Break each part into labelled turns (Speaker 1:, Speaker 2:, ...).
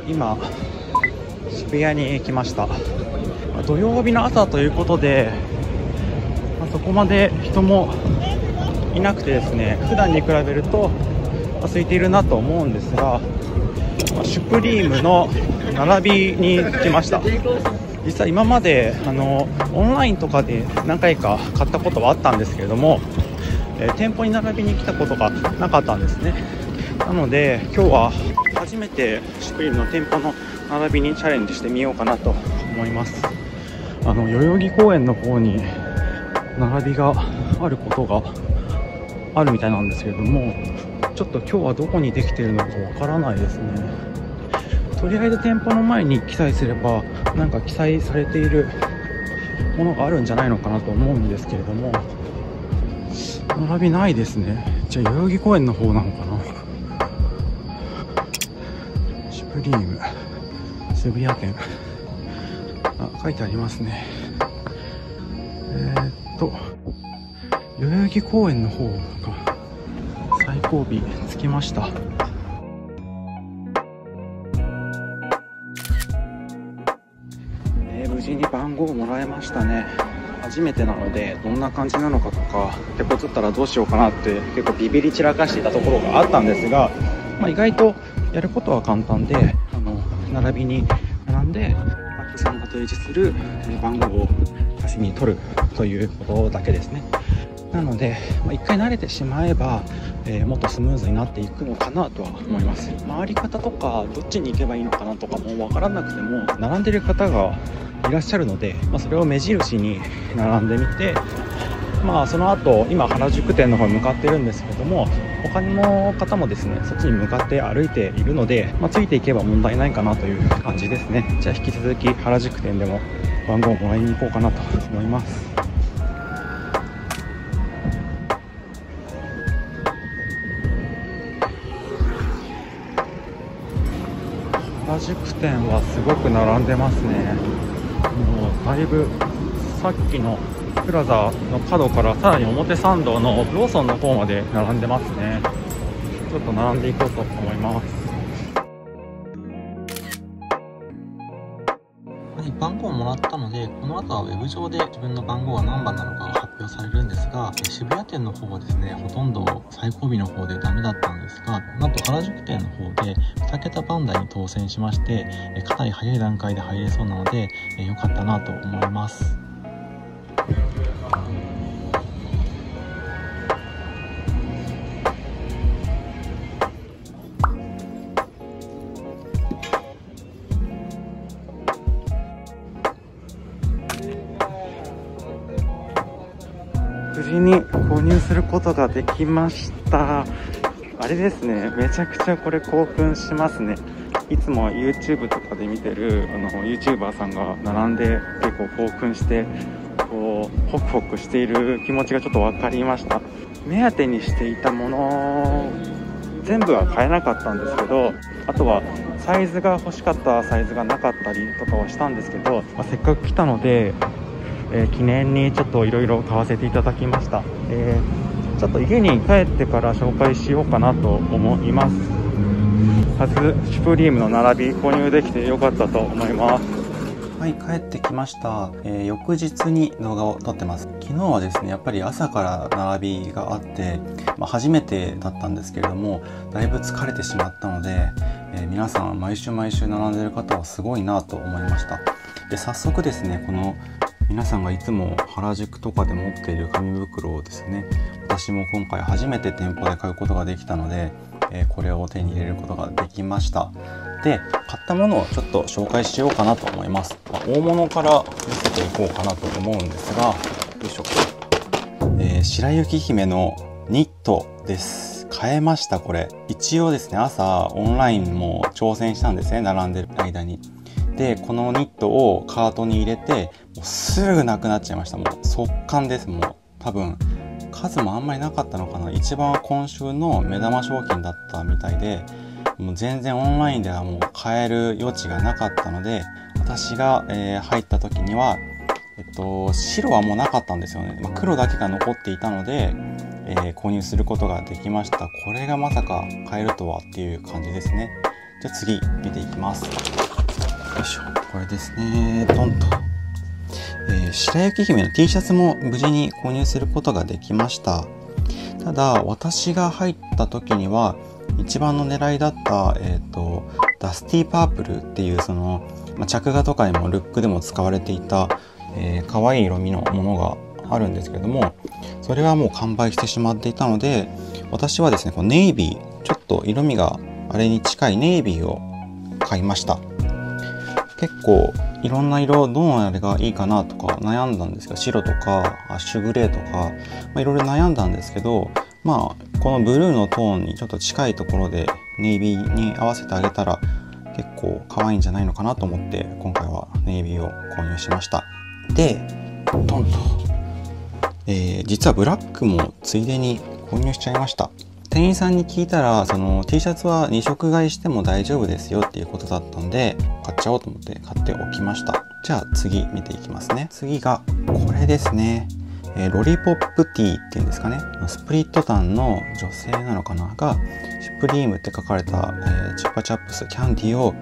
Speaker 1: 今渋谷に来ました。土曜日の朝ということで、そこまで人もいなくてですね、普段に比べると空いているなと思うんですが、シュプリームの並びに来ました。実際今までオンラインとかで何回か買ったことはあったんですけれども、店舗に並びに来たことがなかったんですね。なので今日は初めてシュプリームの店舗の並びにチャレンジしてみようかなと思います。代々木公園の方に並びがあることがあるみたいなんですけれども、ちょっと今日はどこにできているのかわからないですね。とりあえず店舗の前に記載すればなんか記載されているものがあるんじゃないのかなと思うんですけれども、並びないですね。じゃあ代々木公園の方なのかな。シュプリーム渋谷店、書いてありますね。代々木公園の方が最後尾着きました。無事に番号をもらえましたね。初めてなのでどんな感じなのかとか、手こずったらどうしようかなって結構ビビり散らかしていたところがあったんですが、意外とやることは簡単で、並びに並んでお客さんが提示する番号を写真に撮るということだけですね。なので、一回慣れてしまえば、もっとスムーズになっていくのかなとは思います。回り方とかどっちに行けばいいのかなとかも分からなくても、並んでる方がいらっしゃるので、それを目印に並んでみて、その後今原宿店の方に向かっているんですけれども、他の方もですねそっちに向かって歩いているので、ついていけば問題ないかなという感じですね。じゃあ引き続き原宿店でも番号をもらいに行こうかなと思います。原宿店はすごく並んでますね。もうだいぶさっきのプラザの角からさらに表参道のローソンの方まで並んでますね。ちょっと並んでいこうと思います。番号をもらったので、この後はウェブ上で自分の番号が何番なのかが発表されるんですが、渋谷店の方はですねほとんど最後尾の方でダメだったんですが、なんと原宿店の方で2桁番台に当選しまして、かなり早い段階で入れそうなので、良かったなと思います。無事に購入することができました。あれですね、めちゃくちゃこれ興奮しますね。いつも YouTube とかで見てるYouTuber さんが並んで結構興奮してこうホクホクしている気持ちがちょっと分かりました。目当てにしていたもの全部は買えなかったんですけど、あとはサイズが欲しかったサイズがなかったりとかはしたんですけど、せっかく来たので記念にちょっといろいろ買わせていただきました。ちょっと家に帰ってから紹介しようかなと思います。初シュプリームの並び購入できてよかったと思います。はい、帰ってきました。翌日に動画を撮ってます。昨日はですねやっぱり朝から並びがあって、初めてだったんですけれども、だいぶ疲れてしまったので、皆さん毎週毎週並んでる方はすごいなと思いました。で早速ですね、この皆さんがいつも原宿とかで持っている紙袋をですね、私も今回初めて店舗で買うことができたので、これを手に入れることができました。で買ったものをちょっと紹介しようかなと思います。大物から見せていこうかなと思うんですが、よいしょ、白雪姫のニットです。買えました。これ一応ですね朝オンラインも挑戦したんですね、並んでる間に。でこのニットをカートに入れてもうすぐなくなっちゃいました。もう速乾です。もう多分数もあんまりなかったのかな。一番は今週の目玉商品だったみたいで、もう全然オンラインではもう買える余地がなかったので、私が、入った時には、白はもうなかったんですよね。黒だけが残っていたので、購入することができました。これがまさか買えるとはっていう感じですね。じゃあ次見ていきます。よいしょ、これですね、ドンと。白雪姫の T シャツも無事に購入することができました。ただ私が入った時には一番の狙いだった、ダスティーパープルっていうその、着画とかにもルックでも使われていた、可愛い色味のものがあるんですけども、それはもう完売してしまっていたので、私はですねこのネイビー、ちょっと色味があれに近いネイビーを買いました。結構いろんな色、どのあれがいいかなとか悩んだんですが、白とかアッシュグレーとか、いろいろ悩んだんですけど、このブルーのトーンにちょっと近いところでネイビーに合わせてあげたら結構可愛いんじゃないのかなと思って、今回はネイビーを購入しました。で、トンと、実はブラックもついでに購入しちゃいました。店員さんに聞いたら、その T シャツは2色買いしても大丈夫ですよっていうことだったんで、買っちゃおうと思って買っておきました。じゃあ次見ていきますね。次がこれですね。ロリポップティーっていうんですかね。スプリットタンの女性なのかなが、シュプリームって書かれた、チュッパチャップスキャンディーを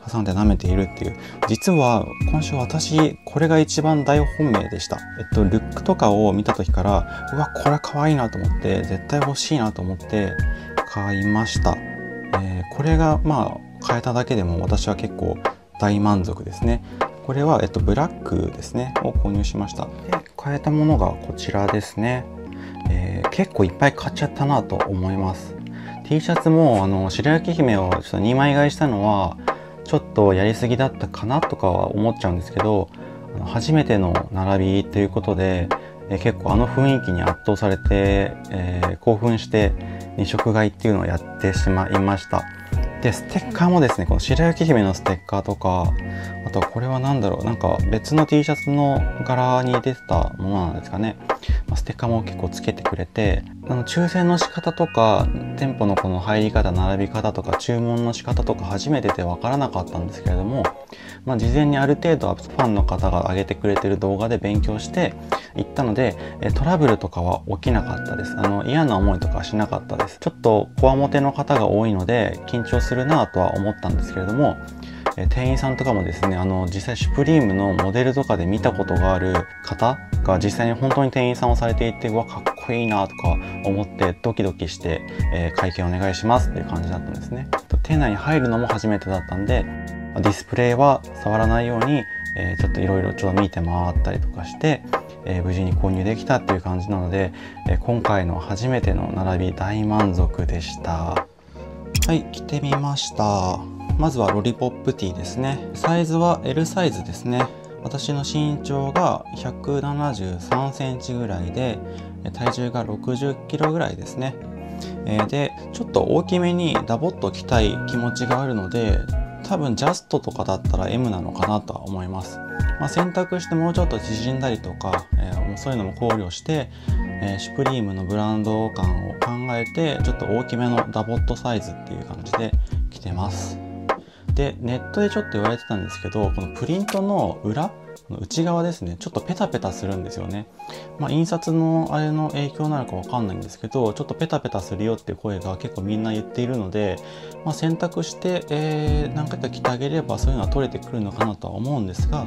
Speaker 1: 挟んで舐めているっていう。実は今週私これが一番大本命でした。ルックとかを見た時から、うわこれ可愛いなと思って、絶対欲しいなと思って買いました。これが買えただけでも私は結構大満足ですね。これはブラックですねを購入しました。で、買えたものがこちらですね。結構いっぱい買っちゃったなと思います。T シャツも白雪姫をちょっと2枚買いしたのはちょっとやりすぎだったかなとかは思っちゃうんですけど、初めての並びということで、結構雰囲気に圧倒されて、興奮して2色買いっていうのをやってしまいました。で、ステッカーもですね、この白雪姫のステッカーとか、あとはこれは何だろう、なんか別の T シャツの柄に出てたものなんですかね。ステッカーも結構つけてくれて、抽選の仕方とか、店舗のこの入り方、並び方とか、注文の仕方とか初めてでわからなかったんですけれども、事前にある程度はファンの方が上げてくれてる動画で勉強して行ったので、トラブルとかは起きなかったです。嫌な思いとかはしなかったです。ちょっとこわもての方が多いので緊張するなとは思ったんですけれども、店員さんとかもですね、実際シュプリームのモデルとかで見たことがある方が実際に本当に店員さんをされていて、うわかっこいいなとか思ってドキドキして、会計お願いしますっていう感じだったんですね。店内に入るのも初めてだったんで、ディスプレイは触らないように、ちょっといろいろ見て回ったりとかして、無事に購入できたっていう感じなので、今回の初めての並び大満足でした。はい、着てみました。まずはロリポップティーですね。サイズは L サイズですね。私の身長が173センチぐらいで、体重が60キロぐらいですね。で、ちょっと大きめにダボっと着たい気持ちがあるので、多分ジャストとかだったら M なのかなとは思います。選択してもうちょっと縮んだりとか、そういうのも考慮して、シュプリームのブランド感を考えて、ちょっと大きめのダボっとサイズっていう感じで着てます。で、ネットでちょっと言われてたんですけど、このプリントの内側ですね、ちょっとペタペタするんですよね。印刷のあれの影響なのかわかんないんですけど、ちょっとペタペタするよっていう声が結構みんな言っているので、選択して、何回か着てあげればそういうのは取れてくるのかなとは思うんですが、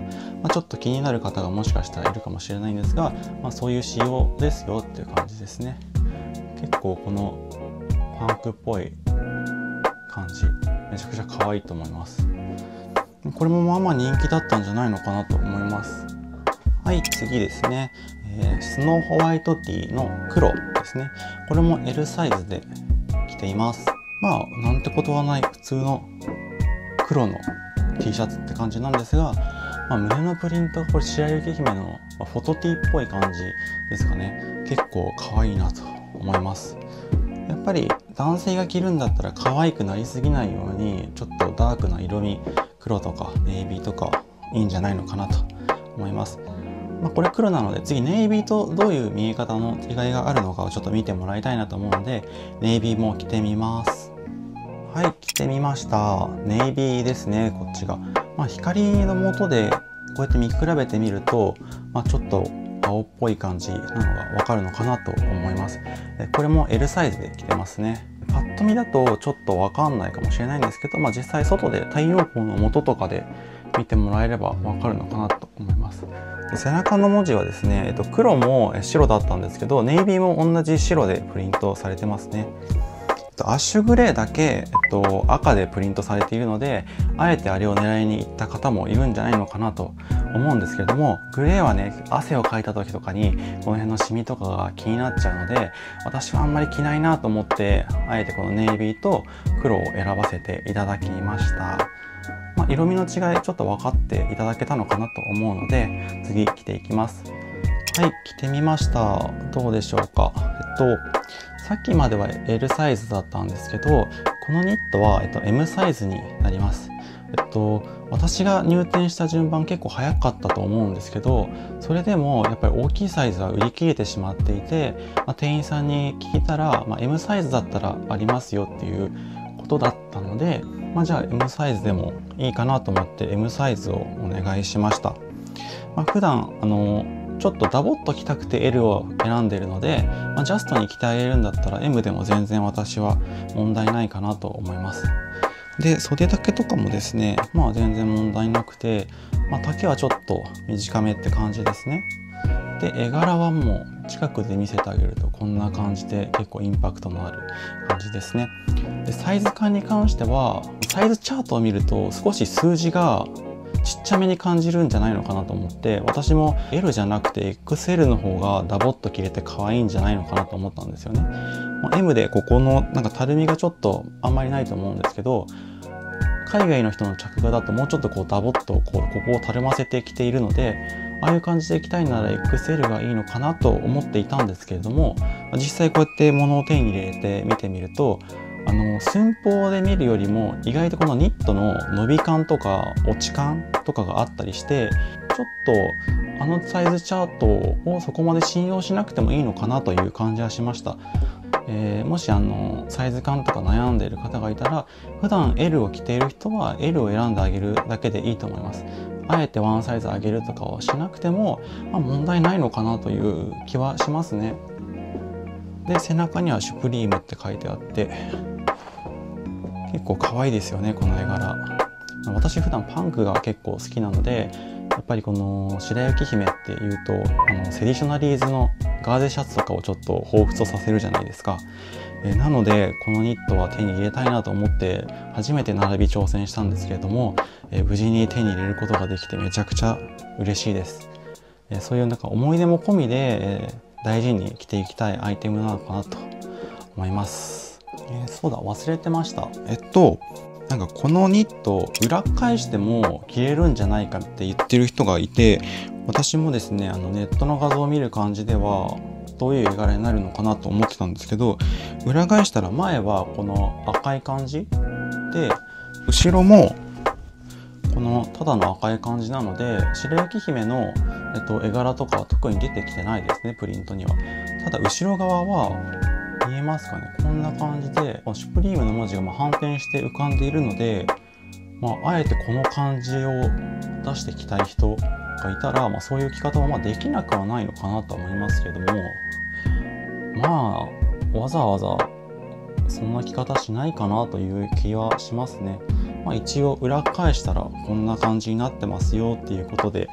Speaker 1: ちょっと気になる方がもしかしたらいるかもしれないんですが、そういう仕様ですよっていう感じですね。結構このパンクっぽい感じ、めちゃくちゃ可愛いと思います。これも人気だったんじゃないのかなと思います。はい、次ですね。スノーホワイトティーの黒ですね。これも L サイズで着ています。なんてことはない普通の黒の T シャツって感じなんですが、胸のプリントがこれ白雪姫のフォトティーっぽい感じですかね。結構可愛いなと思います。やっぱり男性が着るんだったら可愛くなりすぎないように、ちょっとダークな色味、黒とかネイビーとかいいんじゃないのかなと思います。これ黒なので、次ネイビーとどういう見え方の違いがあるのかをちょっと見てもらいたいなと思うので、ネイビーも着てみます。はい、着てみました。ネイビーですね、こっちが。光の下でこうやって見比べてみると、ちょっと青っぽい感じなのがわかるのかなと思います。これも L サイズで着てますね。パッと見だとちょっとわかんないかもしれないんですけど、実際外で太陽光の下とかで見てもらえればわかるのかなと思います。で背中の文字はですね、黒も白だったんですけど、ネイビーも同じ白でプリントされてますね。アッシュグレーだけ、赤でプリントされているので、あえてあれを狙いに行った方もいるんじゃないのかなと思うんですけれども、グレーはね、汗をかいた時とかにこの辺のシミとかが気になっちゃうので、私はあんまり着ないなと思って、あえてこのネイビーと黒を選ばせていただきました。色味の違いちょっと分かっていただけたのかなと思うので、次着ていきます。はい、着てみました。どうでしょうか。さっきまでは L サイズだったんですけど、このニットは、M サイズになります。私が入店した順番結構早かったと思うんですけど、それでもやっぱり大きいサイズは売り切れてしまっていて、店員さんに聞いたら、M サイズだったらありますよっていうことだったので、じゃあ M サイズでもいいかなと思って M サイズをお願いしました。普段ちょっとダボっと着たくて L を選んでいるので、ジャストに着てあげるんだったら M でも全然私は問題ないかなと思います。で、袖丈とかもですね、全然問題なくて、丈はちょっと短めって感じですね。で、絵柄はもう近くで見せてあげるとこんな感じで結構インパクトのある感じですね。で、サイズ感に関しては、サイズチャートを見ると少し数字がちっちゃめに感じるんじゃないのかなと思って、私も L じゃなくて XL の方がダボっと着れて可愛いんじゃないのかなと思ったんですよね。M でここのたるみがちょっとあんまりないと思うんですけど、海外の人の着画だともうちょっとダボっとここをたるませて着ているので、ああいう感じで着たいなら XL がいいのかなと思っていたんですけれども、実際こうやって物を手に入れて見てみると、寸法で見るよりも意外とこのニットの伸び感とか落ち感とかがあったりして、ちょっとサイズチャートをそこまで信用しなくてもいいのかなという感じはしました。もしサイズ感とか悩んでいる方がいたら、普段 L を着ている人は L を選んであげるだけでいいと思います。あえてワンサイズ上げるとかはしなくても、問題ないのかなという気はしますね。で、背中にはシュプリームって書いてあって、結構可愛いですよね、この絵柄。私普段パンクが結構好きなので、やっぱりこの白雪姫っていうとセディショナリーズのガーゼシャツとかをちょっと彷彿とさせるじゃないですか。なのでこのニットは手に入れたいなと思って初めて並び挑戦したんですけれども、無事に手に入れることができてめちゃくちゃ嬉しいです。そういう思い出も込みで、大事に着ていきたいアイテムなのかなと思います。そうだ、忘れてました。このニット裏返しても着れるんじゃないかって言ってる人がいて、私もですねネットの画像を見る感じではどういう絵柄になるのかなと思ってたんですけど、裏返したら前はこの赤い感じで、後ろもこのただの赤い感じなので、白雪姫の、絵柄とかは特に出てきてないですね、プリントには。ただ後ろ側は見えますかね、こんな感じでシュプリームの文字が反転して浮かんでいるので、あえてこの感じを出してきたい人がいたら、そういう着方はできなくはないのかなと思いますけども、わざわざそんな着方しないかなという気はしますね。一応裏返したらこんな感じになってますよっていうことで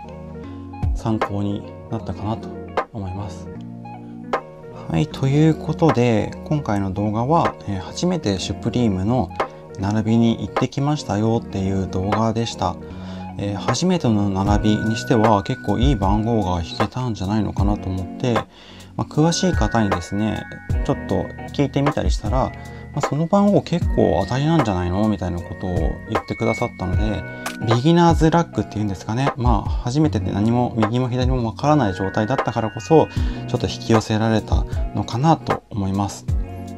Speaker 1: 参考になったかなと思います。はい、ということで今回の動画は、初めてシュプリームの並びに行ってきましたよっていう動画でした。初めての並びにしては結構いい番号が引けたんじゃないのかなと思って、詳しい方にですねちょっと聞いてみたりしたら、その番号結構当たりなんじゃないのみたいなことを言ってくださったので、ビギナーズラックっていうんですかね、初めてで何も右も左もわからない状態だったからこそちょっと引き寄せられたのかなと思います。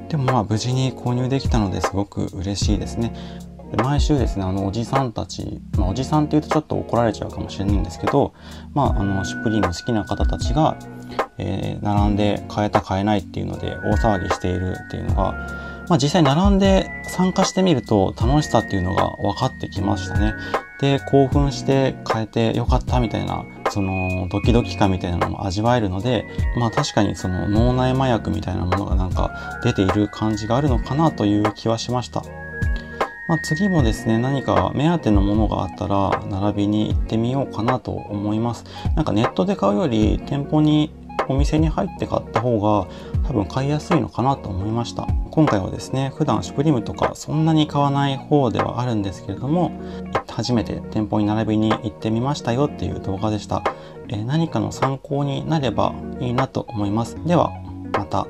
Speaker 1: でも無事に購入できたのですごく嬉しいですね。毎週ですねおじさんたち、おじさんって言うとちょっと怒られちゃうかもしれないんですけど、シュプリーム好きな方たちが、並んで買えた買えないっていうので大騒ぎしているっていうのが、実際並んで参加してみると楽しさっていうのが分かってきましたね。で興奮して買えてよかったみたいな、そのドキドキ感みたいなのも味わえるので、まあ確かにその脳内麻薬みたいなものがなんか出ている感じがあるのかなという気はしました。まあ、次もですね、何か目当てのものがあったら並びに行ってみようかなと思います。なんかネットで買うより店舗にお店に入って買った方が多分買いやすいのかなと思いました。今回はですね、普段シュプリームとかそんなに買わない方ではあるんですけれども、初めて店舗に並びに行ってみましたよっていう動画でした。何かの参考になればいいなと思います。ではまた。